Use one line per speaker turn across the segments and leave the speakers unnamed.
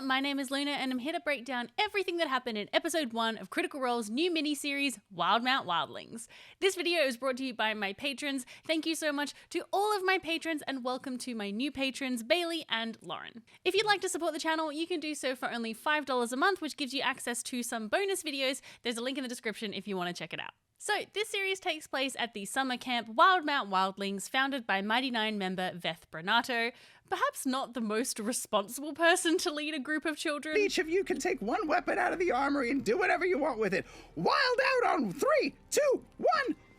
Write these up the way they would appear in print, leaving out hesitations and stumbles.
my name is Luna and I'm here to break down everything that happened in episode 1 of Critical Role's new mini-series, Wildemount Wildlings. This video is brought to you by my patrons. Thank you so much to all of my patrons and welcome to my new patrons, Bailey and Lauren. If you'd like to support the channel, you can do so for only $5 a month, which gives you access to some bonus videos. There's a link in the description if you want to check it out. So, this series takes place at the summer camp Wildemount Wildlings, founded by Mighty Nein member Veth Branato. Perhaps not the most responsible person to lead a group of children.
Each of you can take one weapon out of the armory and do whatever you want with it. Wild out on 3, 2, 1,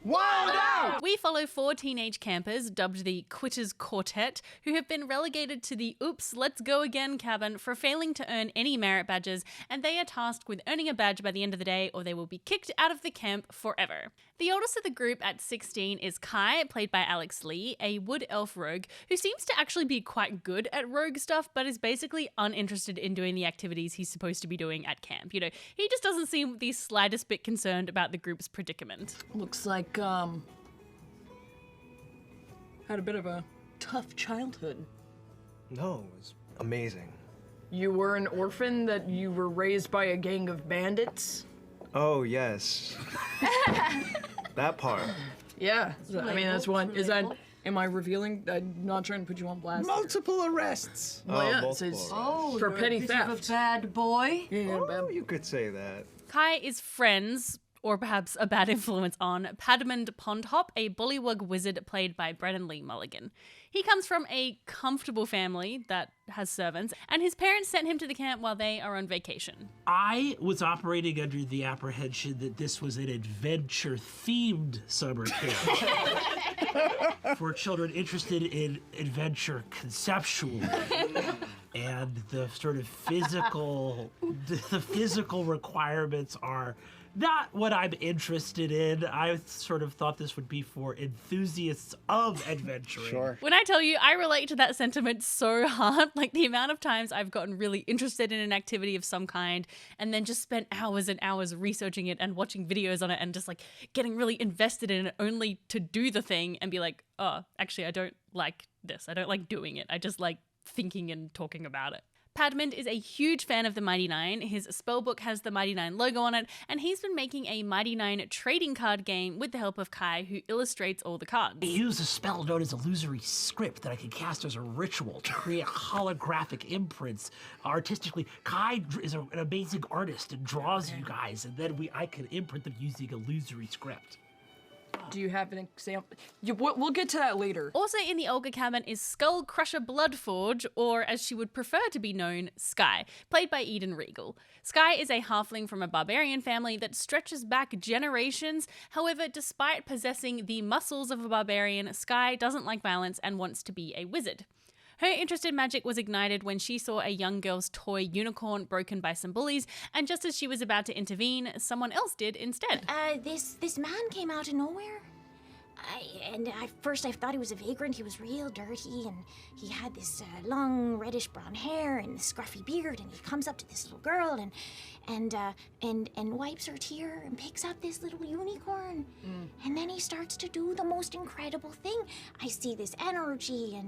wild out!
We follow 4 teenage campers, dubbed the Quitters Quartet, who have been relegated to the Oops, Let's Go Again cabin for failing to earn any merit badges, and they are tasked with earning a badge by the end of the day or they will be kicked out of the camp forever. The oldest of the group at 16 is Kai, played by Alex Lee, a wood elf rogue who seems to actually be quite good at rogue stuff but is basically uninterested in doing the activities he's supposed to be doing at camp. You know, he just doesn't seem the slightest bit concerned about the group's predicament.
Looks like, had a bit of a tough childhood.
No, it was amazing.
You were an orphan that you were raised by a gang of bandits?
Oh, yes. That part.
Yeah, I mean, that's one. Is that, am I revealing? I'm not trying to put you on blast.
Multiple arrests.
Well, yeah,
multiple
it's
arrests.
for petty theft.
Of a bad boy.
Yeah,
Oh, you could say that.
Kai is friends, or perhaps a bad influence on, Padmond Pondhop, a bullywug wizard played by Brennan Lee Mulligan. He comes from a comfortable family that has servants, and his parents sent him to the camp while they are on vacation.
I was operating under the apprehension that this was an adventure-themed summer camp for children interested in adventure conceptually. And the sort of physical requirements are not what I'm interested in. I sort of thought this would be for enthusiasts of adventuring.
Sure.
When I tell you, I relate to that sentiment so hard. Like the amount of times I've gotten really interested in an activity of some kind and then just spent hours and hours researching it and watching videos on it and just like getting really invested in it only to do the thing and be like, oh, actually, I don't like this. I don't like doing it. I just like thinking and talking about it. Padmond is a huge fan of the Mighty Nein. His spellbook has the Mighty Nein logo on it, and he's been making a Mighty Nein trading card game with the help of Kai, who illustrates all the cards.
I use a spell known as illusory script that I can cast as a ritual to create holographic imprints artistically. Kai is an amazing artist and draws you guys, and then I can imprint them using illusory script.
Do you have an example? We'll get to that later.
Also in the Olga cabin is Skull Crusher Bloodforge, or as she would prefer to be known, Sky, played by Sam Riegel. Sky is a halfling from a barbarian family that stretches back generations. However, despite possessing the muscles of a barbarian, Sky doesn't like violence and wants to be a wizard. Her interest in magic was ignited when she saw a young girl's toy unicorn broken by some bullies, and just as she was about to intervene, someone else did instead.
This man came out of nowhere. At first I thought he was a vagrant. He was real dirty, and he had this long reddish brown hair and this scruffy beard. And he comes up to this little girl and wipes her tear and picks up this little unicorn. And then he starts to do the most incredible thing. I see this energy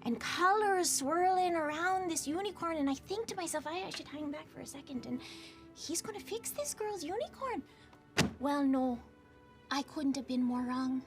and colors swirling around this unicorn, and I think to myself, I should hang back for a second, and he's gonna fix this girl's unicorn. Well, no, I couldn't have been more wrong.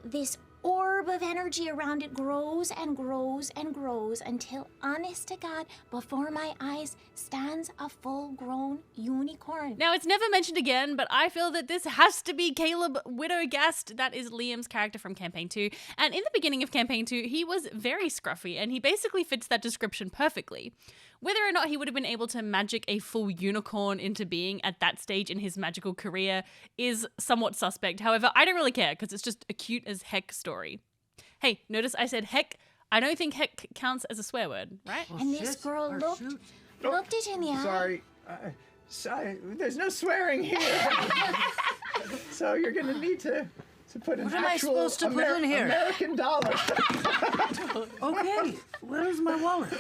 This orb of energy around it grows and grows and grows until, honest to God, before my eyes stands a full-grown unicorn.
Now, it's never mentioned again, but I feel that this has to be Caleb Widowgast. That is Liam's character from Campaign 2. And in the beginning of Campaign 2, he was very scruffy, and he basically fits that description perfectly. Whether or not he would have been able to magic a full unicorn into being at that stage in his magical career is somewhat suspect. However, I don't really care because it's just a cute as heck story. Hey, notice I said heck. I don't think heck counts as a swear word, right?
And this girl looked it in the eye.
Sorry, there's no swearing here. So you're gonna need to put an
What am I
actual
supposed to put in here?
American dollar.
Okay, where's my wallet?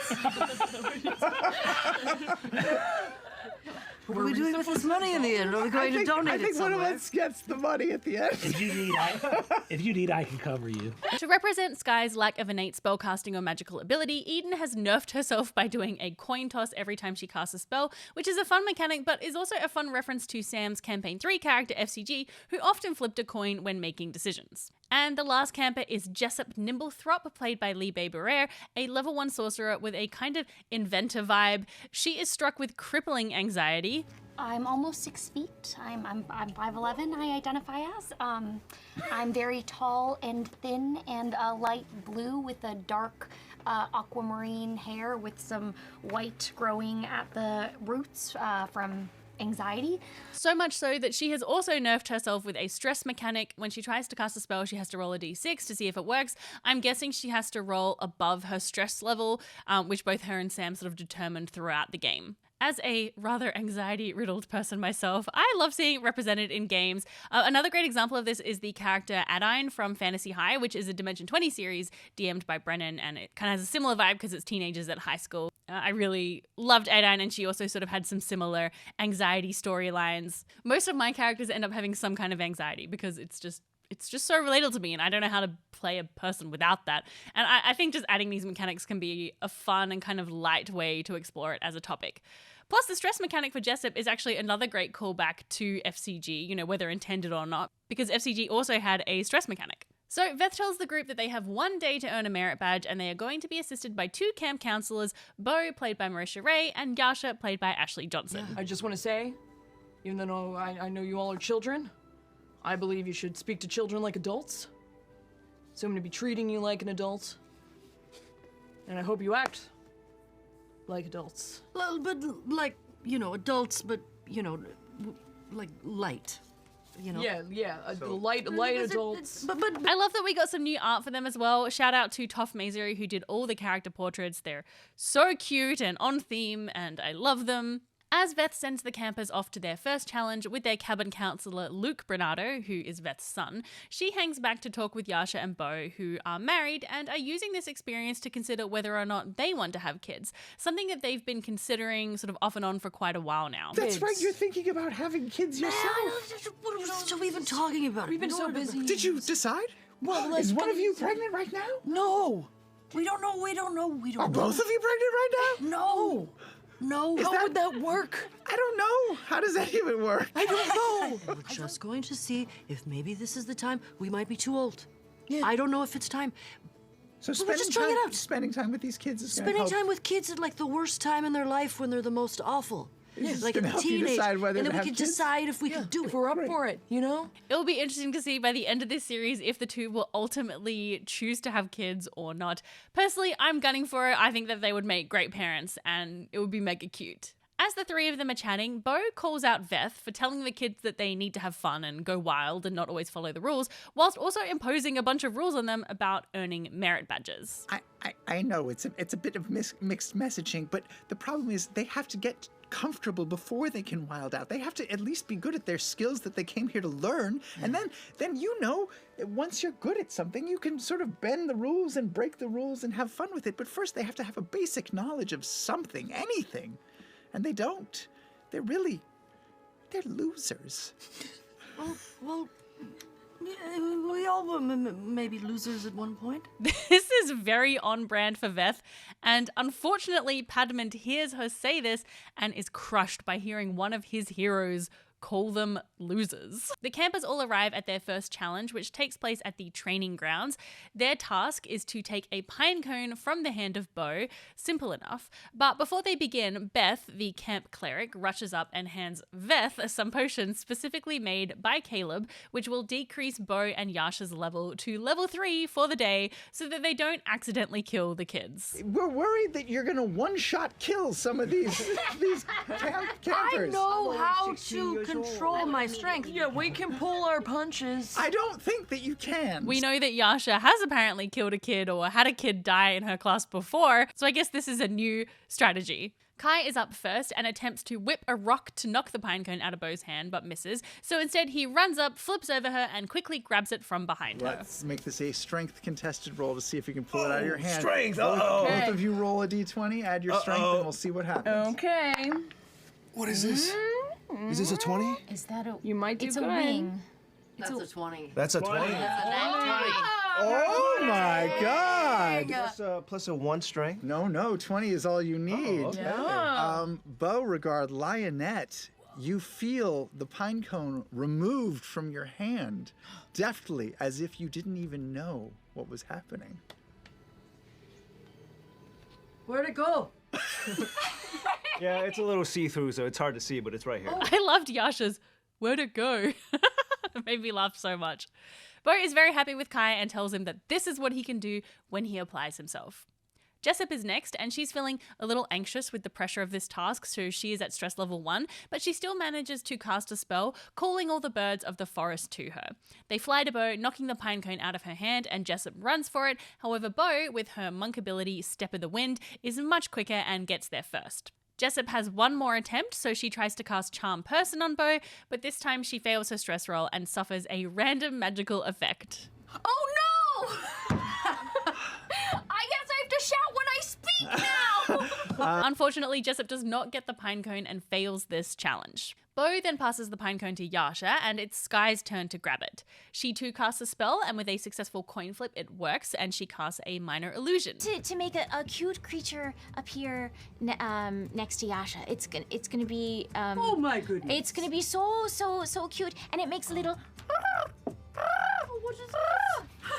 What are we doing with this money in the end? Are we going to donate
I think
it
one
somewhere?
of us gets the money at the end.
If you need, I can cover you.
To represent Sky's lack of innate spellcasting or magical ability, Eden has nerfed herself by doing a coin toss every time she casts a spell, which is a fun mechanic, but is also a fun reference to Sam's Campaign 3 character FCG, who often flipped a coin when making decisions. And the last camper is Jessup Nimblethrop, played by Lee Barrere, a level 1 sorcerer with a kind of inventor vibe. She is struck with crippling anxiety.
I'm almost 6 feet. I'm 5'11", I identify as. I'm very tall and thin and light blue with a dark aquamarine hair with some white growing at the roots from anxiety.
So much so that she has also nerfed herself with a stress mechanic. When she tries to cast a spell, she has to roll a d6 to see if it works. I'm guessing she has to roll above her stress level, which both her and Sam sort of determined throughout the game. As a rather anxiety-riddled person myself, I love seeing it represented in games. Another great example of this is the character Adine from Fantasy High, which is a Dimension 20 series DM'd by Brennan, and it kind of has a similar vibe because it's teenagers at high school. I really loved Adine, and she also sort of had some similar anxiety storylines. Most of my characters end up having some kind of anxiety because it's just so relatable to me, and I don't know how to play a person without that. And I think just adding these mechanics can be a fun and kind of light way to explore it as a topic. Plus, the stress mechanic for Jessup is actually another great callback to FCG, whether intended or not, because FCG also had a stress mechanic. So Veth tells the group that they have 1 day to earn a merit badge, and they are going to be assisted by 2 camp counselors, Bo, played by Marisha Ray, and Yasha, played by Ashley Johnson.
I just want to say, even though I know you all are children, I believe you should speak to children like adults. So I'm going to be treating you like an adult. And I hope you act like adults.
Well, but like, adults, but, like light.
Yeah, light adults.
But
I love that we got some new art for them as well. Shout out to Toph Mazery, who did all the character portraits. They're so cute and on theme, and I love them. As Veth sends the campers off to their first challenge with their cabin counselor Luke Bernardo, who is Veth's son, she hangs back to talk with Yasha and Bo, who are married and are using this experience to consider whether or not they want to have kids, something that they've been considering sort of off and on for quite a while now.
That's right, you're thinking about having kids yourself.
what are we even talking about?
We've been so busy.
Did you decide?
Well,
Is one of you pregnant right now?
No. We don't know.
Are both of you pregnant right now?
No.
How would that work?
I don't know. How does that even work?
I don't know.
We're just going to see if maybe this is the time. We might be too old. Yeah. I don't know if it's time.
So
we're just trying it out.
Spending time with these kids is gonna
Spending
help.
time with kids at like the worst time in their life when they're the most awful.
It's
like
gonna
a
help you
teenage,
decide whether
and
to
then we
have
can
kids?
decide if we can do it.
If we're up for it,
It'll be interesting to see by the end of this series if the two will ultimately choose to have kids or not. Personally, I'm gunning for it. I think that they would make great parents, and it would be mega cute. As the 3 of them are chatting, Bo calls out Veth for telling the kids that they need to have fun and go wild and not always follow the rules, whilst also imposing a bunch of rules on them about earning merit badges.
I know it's a bit of mixed messaging, but the problem is they have to get comfortable before they can wild out. They have to at least be good at their skills that they came here to learn, and then once you're good at something, you can sort of bend the rules and break the rules and have fun with it. But first, they have to have a basic knowledge of something, anything. And they don't. They're losers.
Well, yeah, we all were maybe losers at one point.
This is very on brand for Veth, and unfortunately, Padmant hears her say this and is crushed by hearing one of his heroes call them losers. The campers all arrive at their first challenge, which takes place at the training grounds. Their task is to take a pine cone from the hand of Bo. Simple enough. But before they begin, Beth, the camp cleric, rushes up and hands Veth some potions specifically made by Caleb, which will decrease Bo and Yasha's level to level 3 for the day so that they don't accidentally kill the kids.
We're worried that you're gonna one-shot kill some of these campers.
I know how to control my strength.
Yeah, we can pull our punches.
I don't think that you can.
We know that Yasha has apparently killed a kid or had a kid die in her class before, so I guess this is a new strategy. Kai is up first and attempts to whip a rock to knock the pinecone out of Bo's hand, but misses. So instead, he runs up, flips over her, and quickly grabs it from behind her.
Let's make this a strength contested roll to see if you can pull it out of your hand.
Strength,
Both of you roll a d20, add your strength, and we'll see what happens.
Okay.
What is this? Is this a 20?
Is that a?
You might do
It's
good.
a wing.
That's a 20.
That's a 20.
Oh my God!
Plus a 1 strength.
No, 20 is all you need.
okay.
Beauregard, Lionette, you feel the pine cone removed from your hand, deftly, as if you didn't even know what was happening.
Where'd it go?
Yeah, it's a little see-through, so it's hard to see, but it's right here.
I loved Yasha's "Where'd it go?" It made me laugh so much. Bo is very happy with Kai and tells him that this is what he can do when he applies himself. Jessup is next, and she's feeling a little anxious with the pressure of this task, so she is at stress level 1, but she still manages to cast a spell, calling all the birds of the forest to her. They fly to Bo, knocking the pine cone out of her hand, and Jessup runs for it. However, Bo, with her monk ability Step of the Wind, is much quicker and gets there first. Jessup has one more attempt, so she tries to cast Charm Person on Bo, but this time she fails her stress roll and suffers a random magical effect.
Oh no! I guess I have to shout when I speak now.
Unfortunately, Jessup does not get the pine cone and fails this challenge. Bo then passes the pine cone to Yasha, and it's Sky's turn to grab it. She too casts a spell, and with a successful coin flip, it works, and she casts a minor illusion.
To make a cute creature appear next to Yasha. It's gonna be
Oh my goodness.
it's gonna be so cute, and it makes a little what is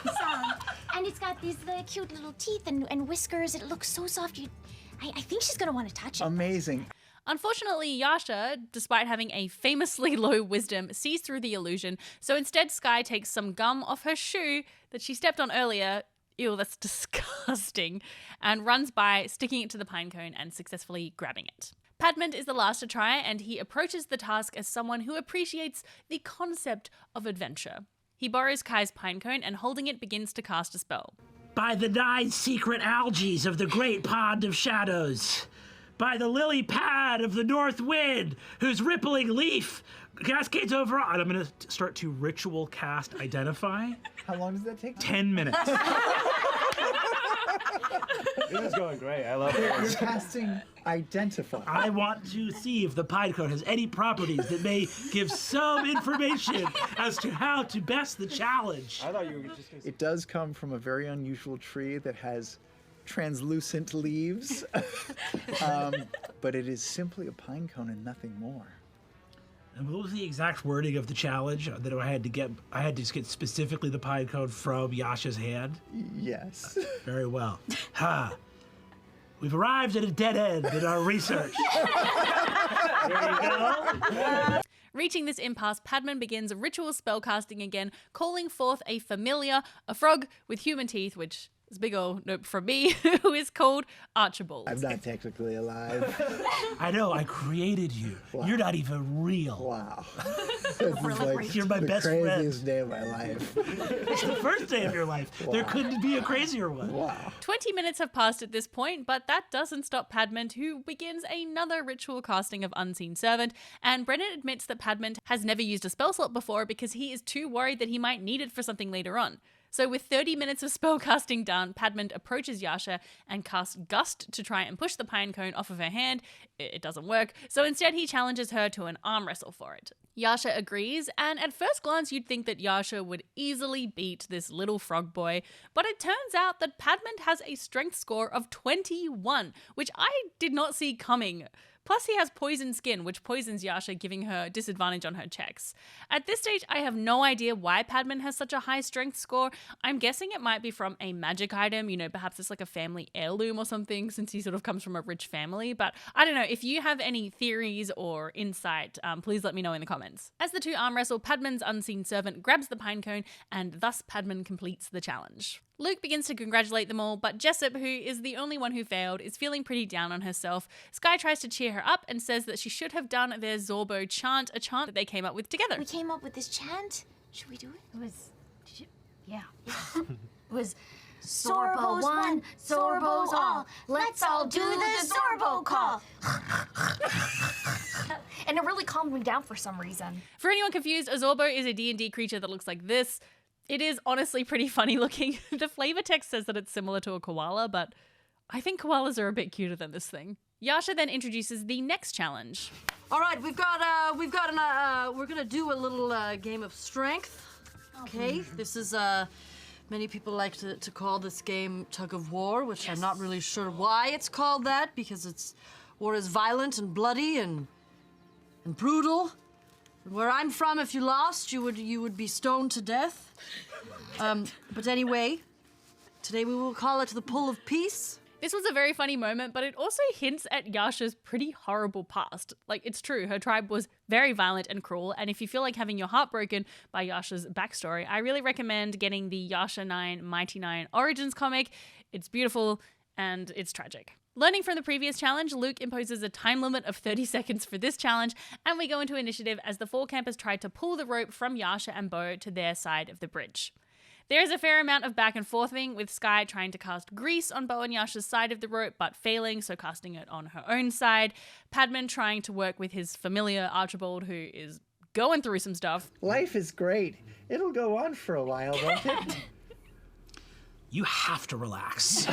this sound, and it's got these cute little teeth and whiskers. It looks so soft. I think she's gonna want to touch it.
Amazing.
Unfortunately, Yasha, despite having a famously low wisdom, sees through the illusion, so instead Sky takes some gum off her shoe that she stepped on earlier, ew, that's disgusting, and runs by, sticking it to the pine cone and successfully grabbing it. Padmond is the last to try, and he approaches the task as someone who appreciates the concept of adventure. He borrows Kai's pine cone and holding it begins to cast a spell.
By the 9 secret algaes of the great pond of shadows. By the lily pad of the north wind, whose rippling leaf cascades over. And I'm going to start to ritual cast Identify.
How long does that take?
10 minutes.
This is going great. I love
You're
it.
casting Identify.
I want to see if the pine cone has any properties that may give some information as to how to best the challenge.
I thought you were just going to
It does come from a very unusual tree that has translucent leaves, but it is simply a pine cone and nothing more.
And what was the exact wording of the challenge that I had to get? I had to just get specifically the pine cone from Yasha's hand.
Yes.
Very well. Ha! We've arrived at a dead end in our research. There you go.
Reaching this impasse, Padman begins ritual spellcasting again, calling forth a familiar, a frog with human teeth, which is a big ol' nope from me, who is called Archibald.
I'm not technically alive.
I know, I created you. You're not even real.
Wow. This is like
You're my
the
best friend.
craziest day of my life.
It's the first day of your life. There couldn't be a crazier one.
Wow.
20 minutes have passed at this point, but that doesn't stop Padmond, who begins another ritual casting of Unseen Servant, and Brennan admits that Padmond has never used a spell slot before because he is too worried that he might need it for something later on. So with 30 minutes of spellcasting done, Padmond approaches Yasha and casts Gust to try and push the pine cone off of her hand. It doesn't work, so instead he challenges her to an arm wrestle for it. Yasha agrees, and at first glance you'd think that Yasha would easily beat this little frog boy, but it turns out that Padmond has a strength score of 21, which I did not see coming. Plus, he has poison skin, which poisons Yasha, giving her disadvantage on her checks. At this stage, I have no idea why Padman has such a high strength score. I'm guessing it might be from a magic item, perhaps it's like a family heirloom or something, since he sort of comes from a rich family. But I don't know, if you have any theories or insight, please let me know in the comments. As the two arm wrestle, Padman's unseen servant grabs the pine cone, and thus Padman completes the challenge. Luke begins to congratulate them all, but Jessup, who is the only one who failed, is feeling pretty down on herself. Sky tries to cheer her up and says that she should have done their Zorbo chant, a chant that they came up with together.
We came up with this chant. Should we do it?
It was, yeah.
It was Zorbo's one, Zorbo's all. Let's all do the Zorbo call.
And it really calmed me down for some reason.
For anyone confused, a Zorbo is a D&D creature that looks like this. It is honestly pretty funny looking. The flavor text says that it's similar to a koala, but I think koalas are a bit cuter than this thing. Yasha then introduces the next challenge.
All right, we're gonna do a little game of strength. Okay, this is many people like to call this game tug of war, which I'm not really sure why it's called that, because war is violent and bloody and brutal. Where I'm from, if you lost, you would be stoned to death. But anyway, today we will call it the pull of peace.
This was a very funny moment, but it also hints at Yasha's pretty horrible past. Like, it's true, her tribe was very violent and cruel, and if you feel like having your heart broken by Yasha's backstory, I really recommend getting the Yasha 9 Mighty 9 Origins comic. It's beautiful, and it's tragic. Learning from the previous challenge, Luke imposes a time limit of 30 seconds for this challenge, and we go into initiative as the 4 campers try to pull the rope from Yasha and Bo to their side of the bridge. There is a fair amount of back and forthing, with Sky trying to cast grease on Bo and Yasha's side of the rope, but failing, so casting it on her own side. Padman trying to work with his familiar Archibald, who is going through some stuff.
Life is great. It'll go on for a while, won't it?
You have to relax.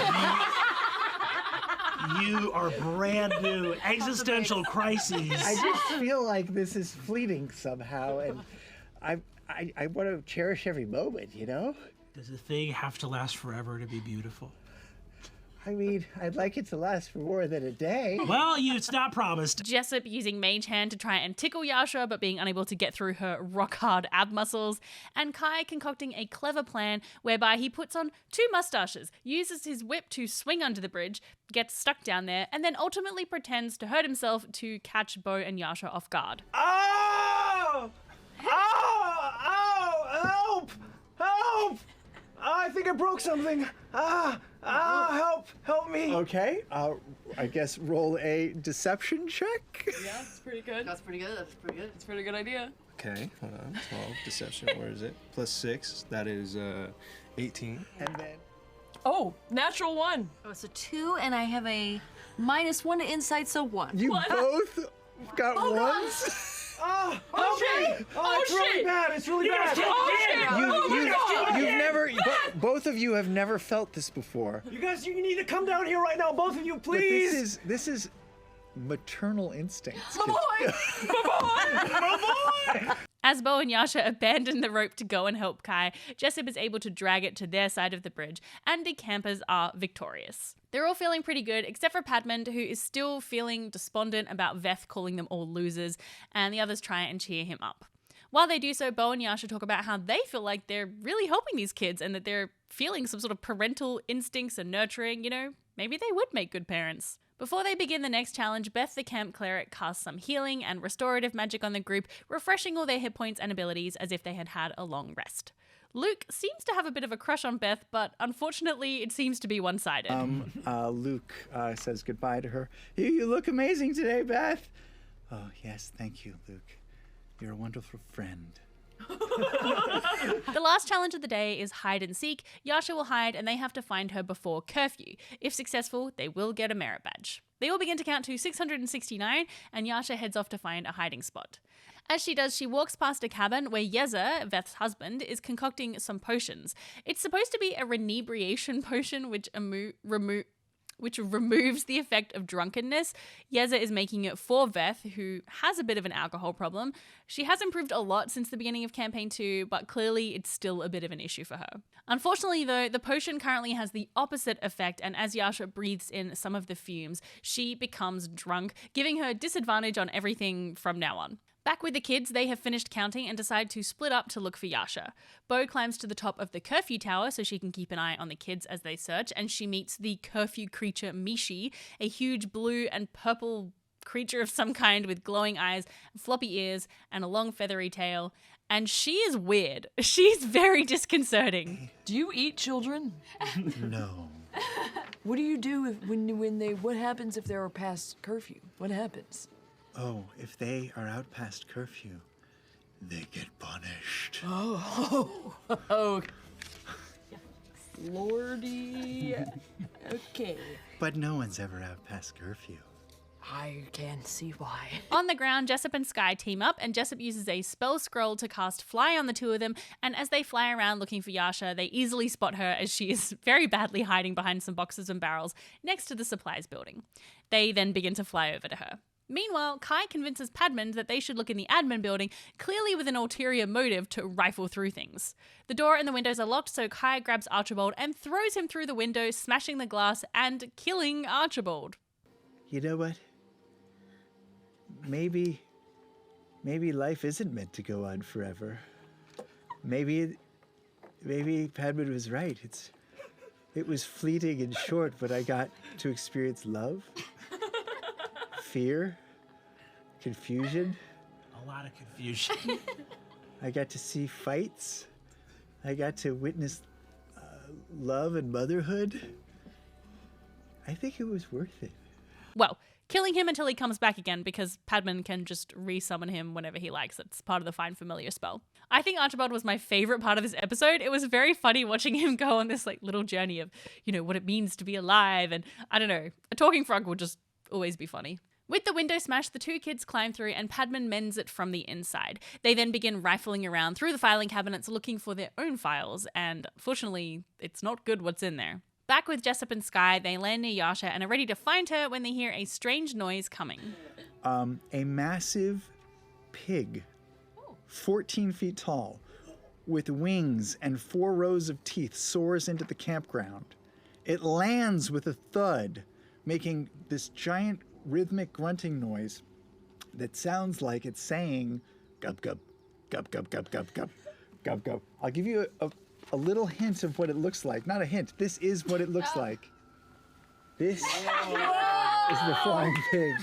You are brand new. Existential crises.
I just feel like this is fleeting somehow, and I want to cherish every moment, you know?
Does a thing have to last forever to be beautiful?
I mean, I'd like it to last for more than a day.
Well, it's not promised.
Jessup using Mage Hand to try and tickle Yasha, but being unable to get through her rock-hard ab muscles. And Kai concocting a clever plan whereby he puts on 2 mustaches, uses his whip to swing under the bridge, gets stuck down there, and then ultimately pretends to hurt himself to catch Bo and Yasha off guard.
Oh! Oh! Oh! Help! Help! I think I broke something. Help me.
Okay, I guess roll a deception check.
Yeah, that's pretty good.
That's pretty good. That's pretty good.
It's a pretty good idea.
Okay, hold on. 12, deception, where is it? Plus 6, that is 18.
And then
Oh, natural 1.
Oh, it's a 2, and I have a -1 to insight, so 1.
you both got ones.
Oh,
shit!
it's really bad. It's really bad.
You've never, both of you have never felt this before.
You guys, you need to come down here right now, both of you,
But
please.
this is maternal instincts.
As Bo and Yasha abandon the rope to go and help Kai, Jessup is able to drag it to their side of the bridge, and the campers are victorious. They're all feeling pretty good, except for Padman, who is still feeling despondent about Veth calling them all losers, and the others try and cheer him up. While they do so, Bo and Yasha talk about how they feel like they're really helping these kids and that they're feeling some sort of parental instincts and nurturing, you know, maybe they would make good parents. Before they begin the next challenge, Beth the camp cleric casts some healing and restorative magic on the group, refreshing all their hit points and abilities as if they had had a long rest. Luke seems to have a bit of a crush on Beth, but unfortunately it seems to be one-sided.
Luke says goodbye to her. You look amazing today, Beth. Oh, yes, thank you, Luke. You're a wonderful friend.
The last challenge of the day is hide and seek. Yasha will hide and they have to find her before curfew. If successful, they will get a merit badge. They all begin to count to 669 and Yasha heads off to find a hiding spot. As she does, she walks past a cabin where Yeza, Veth's husband, is concocting some potions. It's supposed to be a inebriation potion which removes the effect of drunkenness. Yeza is making it for Veth, who has a bit of an alcohol problem. She has improved a lot since the beginning of Campaign 2, but clearly it's still a bit of an issue for her. Unfortunately, though, the potion currently has the opposite effect, and as Yasha breathes in some of the fumes, she becomes drunk, giving her disadvantage on everything from now on. Back with the kids, they have finished counting and decide to split up to look for Yasha. Bo climbs to the top of the curfew tower so she can keep an eye on the kids as they search, and she meets the curfew creature Mishi, a huge blue and purple creature of some kind with glowing eyes, floppy ears, and a long feathery tail. And she is weird. She's very disconcerting.
Do you eat children?
No.
What do you do what happens if they're past curfew? What happens?
Oh, if they are out past curfew, they get punished.
Oh. Lordy. Okay.
But no one's ever out past curfew.
I can see why.
On the ground, Jessup and Sky team up, and Jessup uses a spell scroll to cast Fly on the two of them, and as they fly around looking for Yasha, they easily spot her as she is very badly hiding behind some boxes and barrels next to the supplies building. They then begin to fly over to her. Meanwhile, Kai convinces Padman that they should look in the admin building, clearly with an ulterior motive to rifle through things. The door and the windows are locked, so Kai grabs Archibald and throws him through the window, smashing the glass and killing Archibald.
You know what? Maybe life isn't meant to go on forever. Maybe Padman was right. It was fleeting and short, but I got to experience love, fear, confusion.
A lot of confusion.
I got to see fights. I got to witness love and motherhood. I think it was worth it.
Well, killing him until he comes back again, because Padman can just resummon him whenever he likes. It's part of the Find Familiar spell. I think Archibald was my favorite part of this episode. It was very funny watching him go on this little journey of, what it means to be alive. And I don't know, a talking frog will just always be funny. With the window smashed, the two kids climb through and Padman mends it from the inside. They then begin rifling around through the filing cabinets looking for their own files, and fortunately, it's not good what's in there. Back with Jessup and Sky, they land near Yasha and are ready to find her when they hear a strange noise coming.
A massive pig, 14 feet tall, with wings and 4 rows of teeth, soars into the campground. It lands with a thud, making this giant rhythmic grunting noise that sounds like it's saying, gub, gub, gub, gub, gub, gub, gub, gub, gub. I'll give you a little hint of what it looks like. Not a hint. This is what it looks like. This is the flying pig.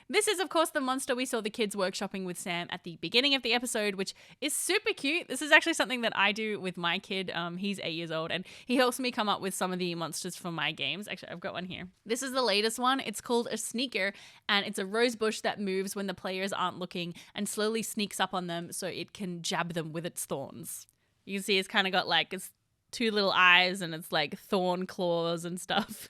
This is, of course, the monster we saw the kids workshopping with Sam at the beginning of the episode, which is super cute. This is actually something that I do with my kid. He's 8 years old, and he helps me come up with some of the monsters for my games. Actually, I've got one here. This is the latest one. It's called a sneaker, and it's a rose bush that moves when the players aren't looking and slowly sneaks up on them so it can jab them with its thorns. You can see it's kind of got its 2 little eyes and it's thorn claws and stuff.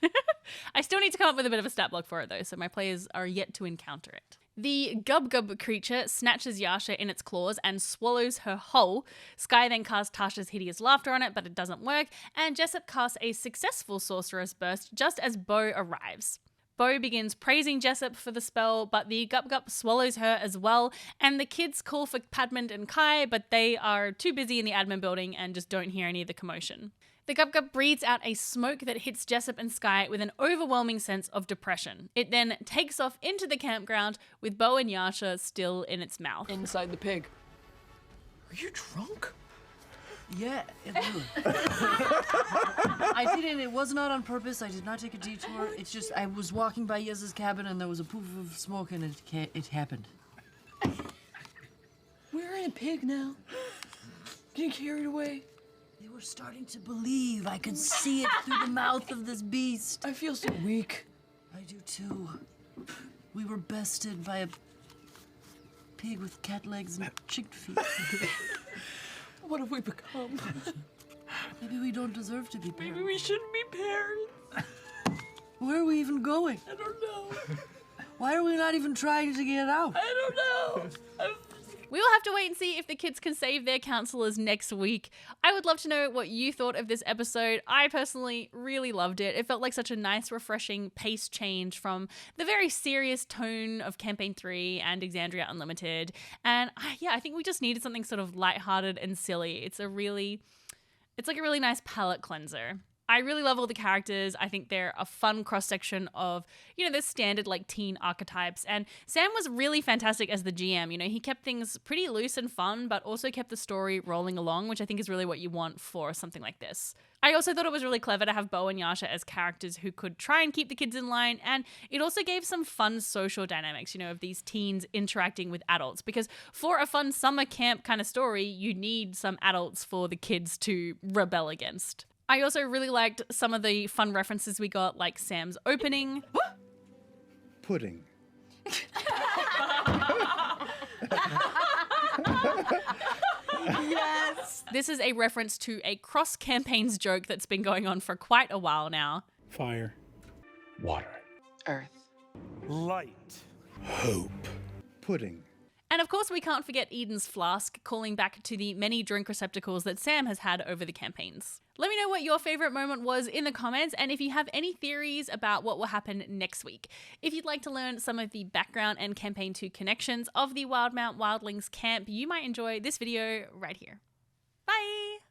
I still need to come up with a bit of a stat block for it though, so my players are yet to encounter it. The Gub Gub creature snatches Yasha in its claws and swallows her whole. Sky then casts Tasha's hideous laughter on it, but it doesn't work, and Jessup casts a successful sorcerer's burst just as Bo arrives. Bo begins praising Jessup for the spell, but the Gup Gup swallows her as well, and the kids call for Padman and Kai, but they are too busy in the admin building and just don't hear any of the commotion. The Gup Gup breathes out a smoke that hits Jessup and Sky with an overwhelming sense of depression. It then takes off into the campground with Bo and Yasha still in its mouth.
Inside the pig.
Are you drunk? Yeah. I didn't. It was not on purpose. I did not take a detour. It's just I was walking by Yez's cabin and there was a poof of smoke and it happened.
We're in a pig now. Getting carried away.
They were starting to believe. I could see it through the mouth of this beast.
I feel so weak.
I do too. We were bested by a pig with cat legs and chick feet.
What have we become?
Maybe we don't deserve to be parents.
Maybe we shouldn't be parents.
Where are we even going?
I don't know.
Why are we not even trying to get out?
I don't know.
We will have to wait and see if the kids can save their counselors next week. I would love to know what you thought of this episode. I personally really loved it. It felt like such a nice, refreshing pace change from the very serious tone of Campaign 3 and Exandria Unlimited. And I think we just needed something sort of lighthearted and silly. It's like a really nice palate cleanser. I really love all the characters. I think they're a fun cross-section of, the standard teen archetypes. And Sam was really fantastic as the GM. He kept things pretty loose and fun, but also kept the story rolling along, which I think is really what you want for something like this. I also thought it was really clever to have Bo and Yasha as characters who could try and keep the kids in line. And it also gave some fun social dynamics, of these teens interacting with adults. Because for a fun summer camp kind of story, you need some adults for the kids to rebel against. I also really liked some of the fun references we got, like Sam's opening.
Pudding.
Yes!
This is a reference to a cross-campaigns joke that's been going on for quite a while now.
Fire.
Water. Earth.
Light.
Hope. Pudding.
And of course, we can't forget Eden's flask, calling back to the many drink receptacles that Sam has had over the campaigns. Let me know what your favorite moment was in the comments, and if you have any theories about what will happen next week. If you'd like to learn some of the background and campaign 2 connections of the Wildemount Wildlings camp, you might enjoy this video right here.